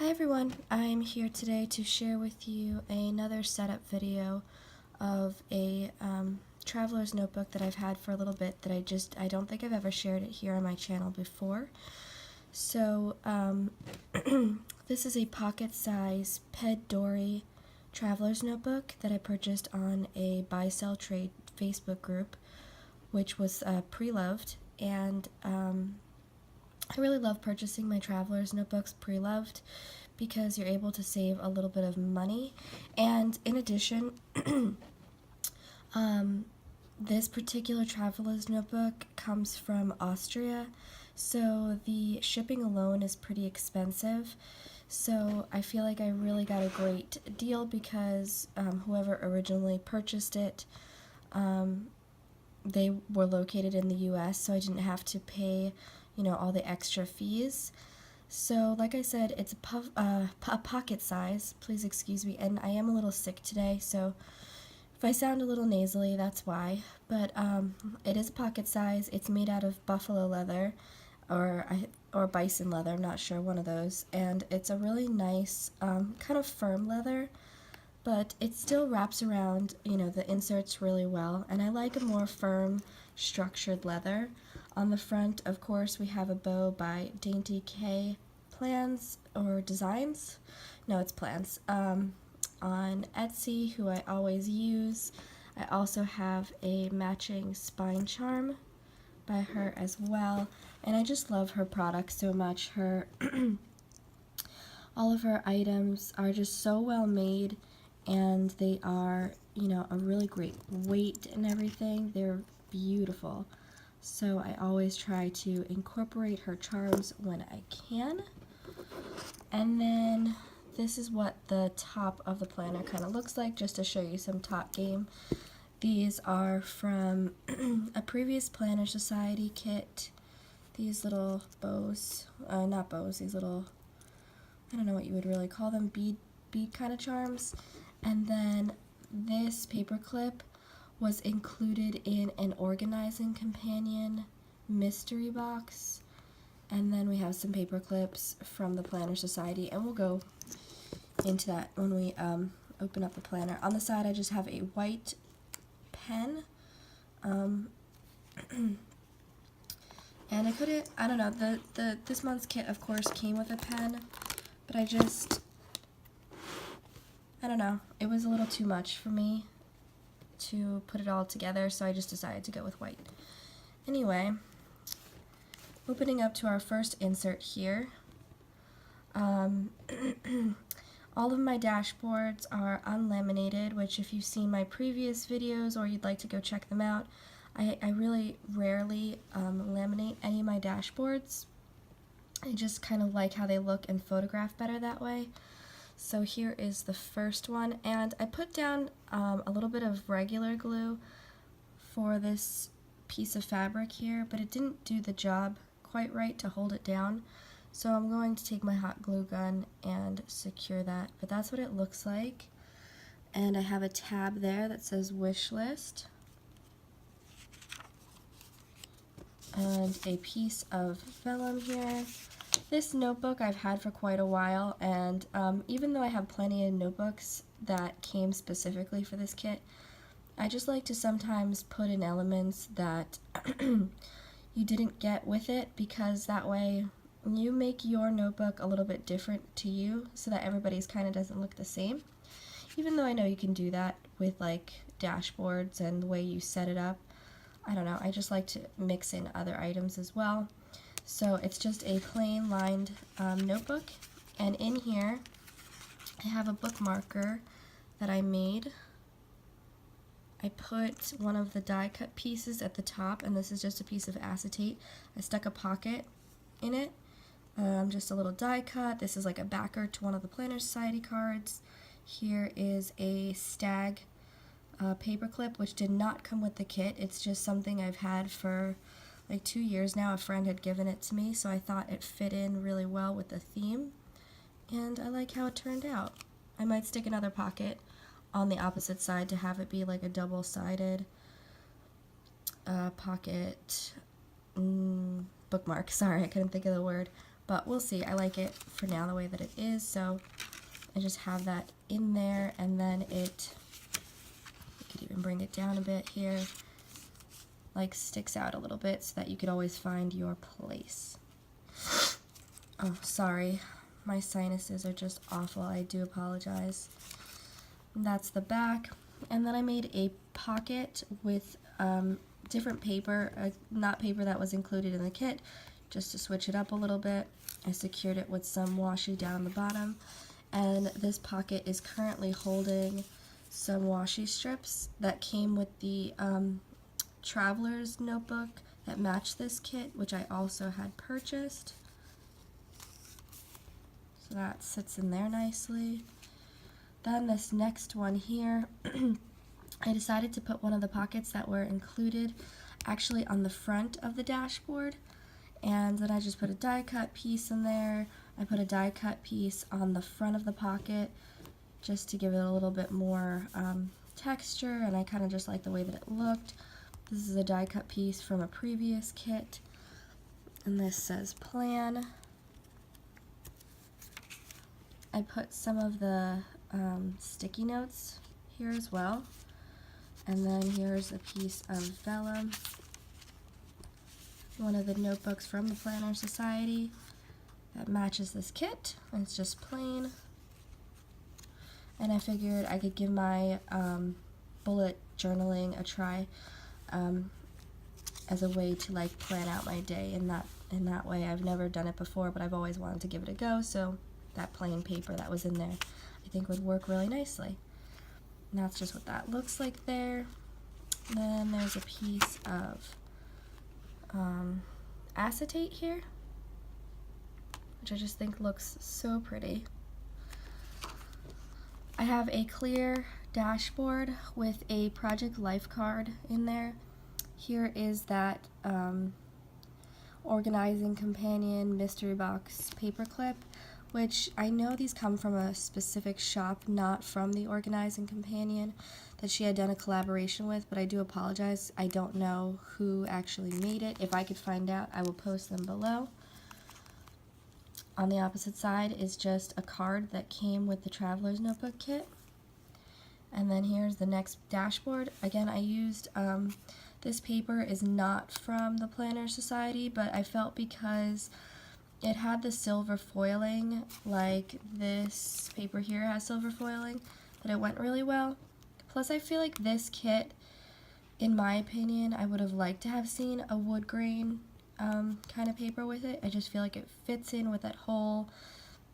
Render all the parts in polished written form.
Hi everyone, I'm here today to share with you another setup video of a traveler's notebook that I've had for a little bit that I don't think I've ever shared it here on my channel before. So this is a pocket size Pedori traveler's notebook that I purchased on a buy sell trade Facebook group, which was pre-loved, and I really love purchasing my traveler's notebooks pre-loved because you're able to save a little bit of money. And in addition, this particular traveler's notebook comes from Austria, so the shipping alone is pretty expensive. So I feel like I really got a great deal because whoever originally purchased it, they were located in the US, so I didn't have to pay all the extra fees. So like I said, it's a pocket size, please excuse me, and I am a little sick today, so if I sound a little nasally, that's why. But it is a pocket size. It's made out of buffalo leather or bison leather, I'm not sure, one of those, and it's a really nice kind of firm leather, but it still wraps around the inserts really well, and I like a more firm structured leather. On the front, of course, we have a bow by Dainty K Plans or Designs. No, it's Plans. On Etsy, who I always use. I also have a matching spine charm by her as well, and I just love her product so much. All of her items are just so well made, and they are, a really great weight and everything. They're beautiful. So I always try to incorporate her charms when I can. And then this is what the top of the planner kind of looks like, just to show you some top game. These are from a previous Planner Society kit. These little bows, not bows, these little, I don't know what you would really call them, bead kind of charms. And then this paper clip was included in an organizing companion mystery box. And then we have some paper clips from the Planner Society, and we'll go into that when we open up the planner. On the side I just have a white pen, and I don't know, this month's kit of course came with a pen, but I don't know, it was a little too much for me to put it all together, so I just decided to go with white. Anyway, opening up to our first insert here. All of my dashboards are unlaminated, which if you've seen my previous videos or you'd like to go check them out, I really rarely laminate any of my dashboards. I just kind of like how they look and photograph better that way. So here is the first one, and I put down a little bit of regular glue for this piece of fabric here, but it didn't do the job quite right to hold it down. So I'm going to take my hot glue gun and secure that, but that's what it looks like. And I have a tab there that says wish list, and a piece of vellum here. This notebook I've had for quite a while, and even though I have plenty of notebooks that came specifically for this kit, I just like to sometimes put in elements that you didn't get with it, because that way you make your notebook a little bit different to you so that everybody's kind of doesn't look the same. Even though I know you can do that with like dashboards and the way you set it up, I don't know, I just like to mix in other items as well. So it's just a plain lined notebook, and in here I have a bookmarker that I made. I put one of the die cut pieces at the top, and this is just a piece of acetate. I stuck a pocket in it, just a little die cut. This is like a backer to one of the Planner Society cards. Here is a stag paper clip, which did not come with the kit. It's just something I've had for like 2 years now. A friend had given it to me, so I thought it fit in really well with the theme, and I like how it turned out. I might stick another pocket on the opposite side to have it be like a double-sided pocket bookmark. Sorry, I couldn't think of the word. but we'll see. I like it for now the way that it is, so I just have that in there, and then it, you could even bring it down a bit here, like sticks out a little bit so that you could always find your place. Oh, sorry. My sinuses are just awful. I do apologize. That's the back. And then I made a pocket with different paper, not paper that was included in the kit, just to switch it up a little bit. I secured it with some washi down the bottom. And this pocket is currently holding some washi strips that came with the traveler's notebook that matched this kit, which I also had purchased. So that sits in there nicely. Then this next one here, I decided to put one of the pockets that were included actually on the front of the dashboard. And then I just put a die cut piece in there. I put a die cut piece on the front of the pocket just to give it a little bit more texture, and I kind of just like the way that it looked. This is a die cut piece from a previous kit, and this says plan. I put some of the sticky notes here as well, and then here's a piece of vellum, one of the notebooks from the Planner Society that matches this kit, and it's just plain. And I figured I could give my bullet journaling a try as a way to like plan out my day in that way. I've never done it before, but I've always wanted to give it a go, so that plain paper that was in there I think would work really nicely. And that's just what that looks like there. Then there's a piece of acetate here, which I just think looks so pretty. I have a clear dashboard with a Project Life card in there. Here is that Organizing Companion mystery box paperclip, which I know these come from a specific shop, not from the Organizing Companion that she had done a collaboration with, but I do apologize. I don't know who actually made it. If I could find out, I will post them below. On the opposite side is just a card that came with the Traveler's Notebook kit. And then here's the next dashboard. Again, I used, this paper is not from the Planner Society, but I felt because it had the silver foiling, like this paper here has silver foiling, that it went really well. Plus I feel like this kit, in my opinion, I would have liked to have seen a wood grain kind of paper with it. I just feel like it fits in with that whole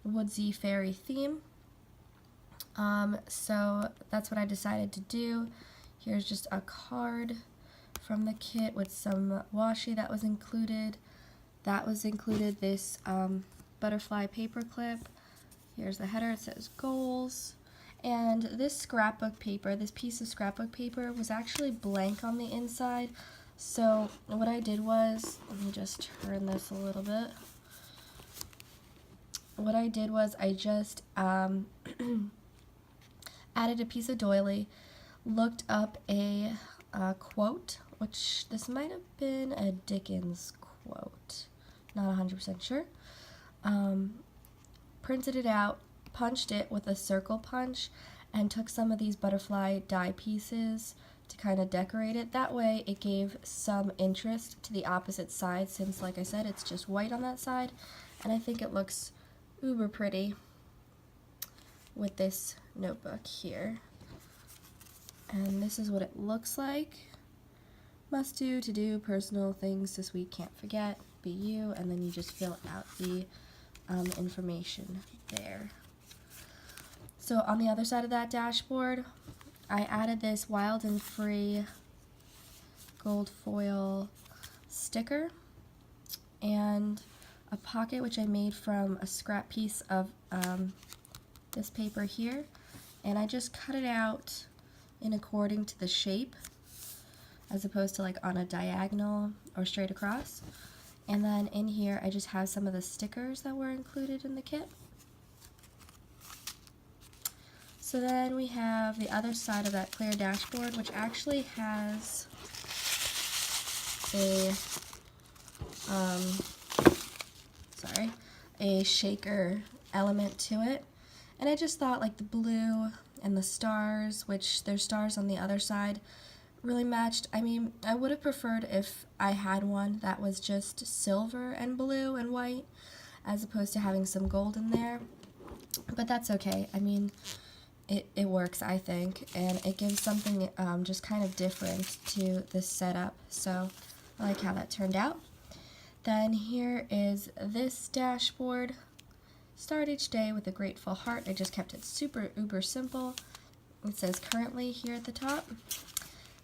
woodsy fairy theme. So that's what I decided to do. Here's just a card from the kit with some washi that was included. That was included this butterfly paper clip. Here's the header, it says goals. And this scrapbook paper, this piece of scrapbook paper was actually blank on the inside. So what I did was, let me just turn this a little bit. What I did was I just added a piece of doily, looked up a quote, which this might have been a Dickens quote, not 100% sure. Printed it out, punched it with a circle punch, and took some of these butterfly die pieces to kind of decorate it. That way it gave some interest to the opposite side, since like I said, it's just white on that side, and I think it looks uber pretty with this notebook here. And this is what it looks like. Must do, to do, personal, things this week, can't forget, be you, and then you just fill out the information there. So on the other side of that dashboard, I added this Wild and Free gold foil sticker and a pocket which I made from a scrap piece of this paper here, and I just cut it out in according to the shape as opposed to like on a diagonal or straight across. And then in here I just have some of the stickers that were included in the kit. So then we have the other side of that clear dashboard, which actually has a a shaker element to it. And I just thought like the blue and the stars, which there's stars on the other side, really matched. I mean, I would have preferred if I had one that was just silver and blue and white, as opposed to having some gold in there. But that's okay. I mean, it works, I think, and it gives something just kind of different to this setup. So I like how that turned out. Then here is this dashboard. Start each day with a grateful heart. I just kept it super uber simple. It says currently here at the top.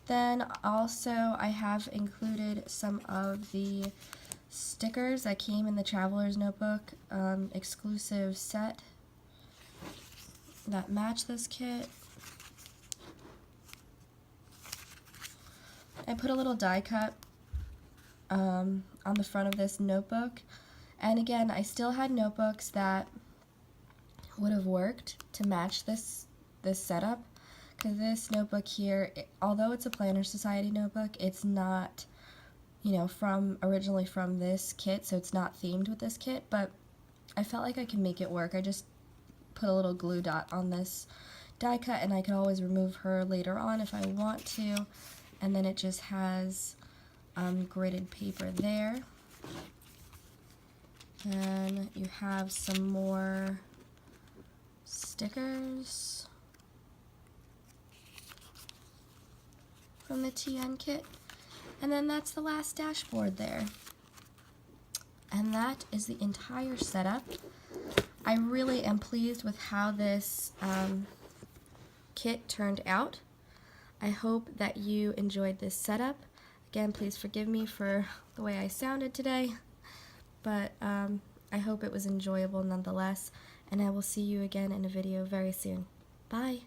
Then also I have included some of the stickers that came in the Traveler's Notebook exclusive set that match this kit. I put a little die cut on the front of this notebook, and again, I still had notebooks that would have worked to match this setup, because this notebook here, although it's a Planner Society notebook, it's not, you know, originally from this kit, so it's not themed with this kit, but I felt like I could make it work. I just put a little glue dot on this die cut, and I could always remove her later on if I want to. And then it just has gridded paper there. And you have some more stickers from the TN kit. And then that's the last dashboard there. And that is the entire setup. I really am pleased with how this kit turned out. I hope that you enjoyed this setup. Again, please forgive me for the way I sounded today, but I hope it was enjoyable nonetheless, and I will see you again in a video very soon. Bye!